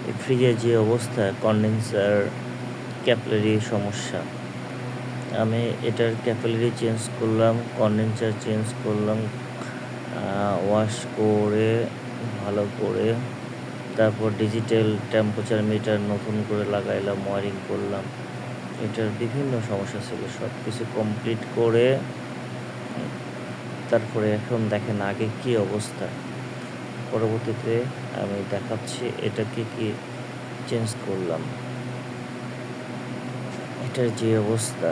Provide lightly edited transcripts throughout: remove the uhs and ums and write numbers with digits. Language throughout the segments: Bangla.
এই ফ্রিজের যে অবস্থা, কনডেন্সার ক্যাপিলারি সমস্যা। আমি এটার ক্যাপিলারি চেঞ্জ করলাম, কনডেন্সার চেঞ্জ করলাম, ওয়াশ করে ভালো করে, তারপর ডিজিটাল টেম্পারেচার মিটার নতুন করে লাগাইলাম, ওয়ারিং করলাম। এটার বিভিন্ন সমস্যা ছিল, সব কিছু কমপ্লিট করে তারপরে এখন দেখেন আগে কি অবস্থা। পরবর্তীতে আমি দেখাচ্ছি এটাকে কি চেঞ্জ করলাম। এটার যে অবস্থা,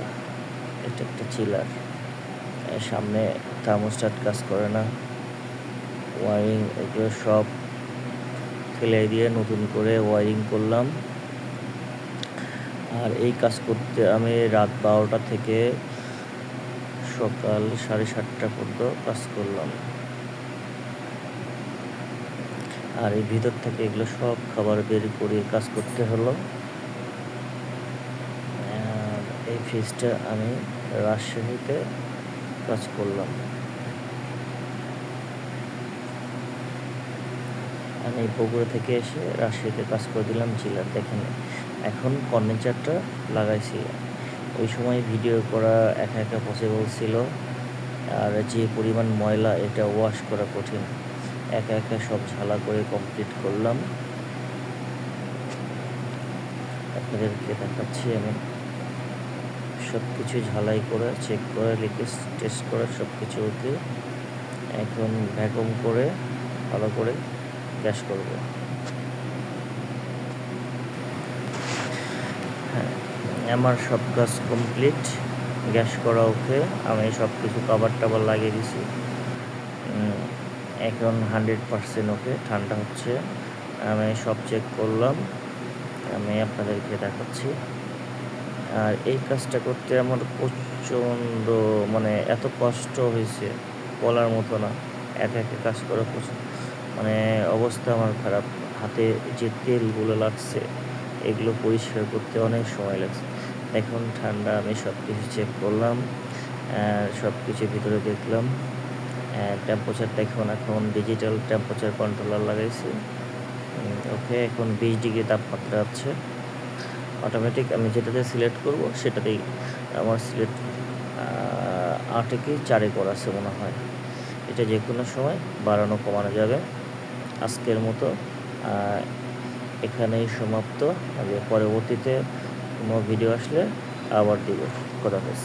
এটা একটা চিলার, সামনে থার্মোস্ট্যাট কাজ করে না, ওয়ারিং এগুলো সব ফেলে দিয়ে নতুন করে ওয়ারিং করলাম। আর এই কাজ করতে আমি রাত 12টা থেকে সকাল 7:30 পর্যন্ত কাজ করলাম। আর এই ভিতর থেকে এগুলো সব খাবার বের করে কাজ করতে হলো। এই ফ্রিজটা আমি রাজশাহীতে কাজ করলাম। আমি বগুড়া থেকে এসে রাজশাহীতে কাজ করে দিলাম চিলার। দেখেন এখন কন্ডেন্সারটা লাগাইছি। ওই সময় ভিডিও করা একা একা পসিবল ছিল, আর যে পরিমাণ ময়লা এটা ওয়াশ করা কঠিন। একা একা সব ঝালা করে কমপ্লিট করলাম। আপনাদেরকে দেখাচ্ছি আমি সব কিছু ঝালাই করে, চেক করে, লিকেজ টেস্ট করে সব কিছু ওকে। এখন ভ্যাকুম করে ভালো করে গ্যাস করব। হ্যাঁ, আমার সব কাজ কমপ্লিট, গ্যাস করা ওকে। আমি সব কিছু কভার টাভার লাগিয়ে দিছি। এখন 100% ওকে, ঠান্ডা হচ্ছে। আমি সব চেক করলাম, আমি আপনাদেরকে দেখাচ্ছি। আর এই কাজটা করতে আমার প্রচণ্ড মানে এত কষ্ট হয়েছে বলার মতো না। একা একা কাজ করা মানে অবস্থা আমার খারাপ। হাতে যে তেলগুলো লাগছে এগুলো পরিষ্কার করতে অনেক সময় লাগছে। এখন ঠান্ডা, আমি সব কিছু চেক করলাম, সব কিছু ভিতরে দেখলাম। টেম্পারেচার দেখুন, এখন ডিজিটাল টেম্পারেচার কন্ট্রোলার লাগাইছি। ওকে, এখন 20 ডিগ্রি তাপমাত্রা আছে। অটোমেটিক আমি যেটাতে সিলেক্ট করব সেটাতেই আমার সিলেক্ট 8 কি 4 করা আছে মনে হয়। এটা যে কোনো সময় বাড়ানো কমানো যাবে। আজকের মতো এখানেই সমাপ্ত। পরবর্তীতে কোনো ভিডিও আসলে আবার দিব। খোদা হাফেজ।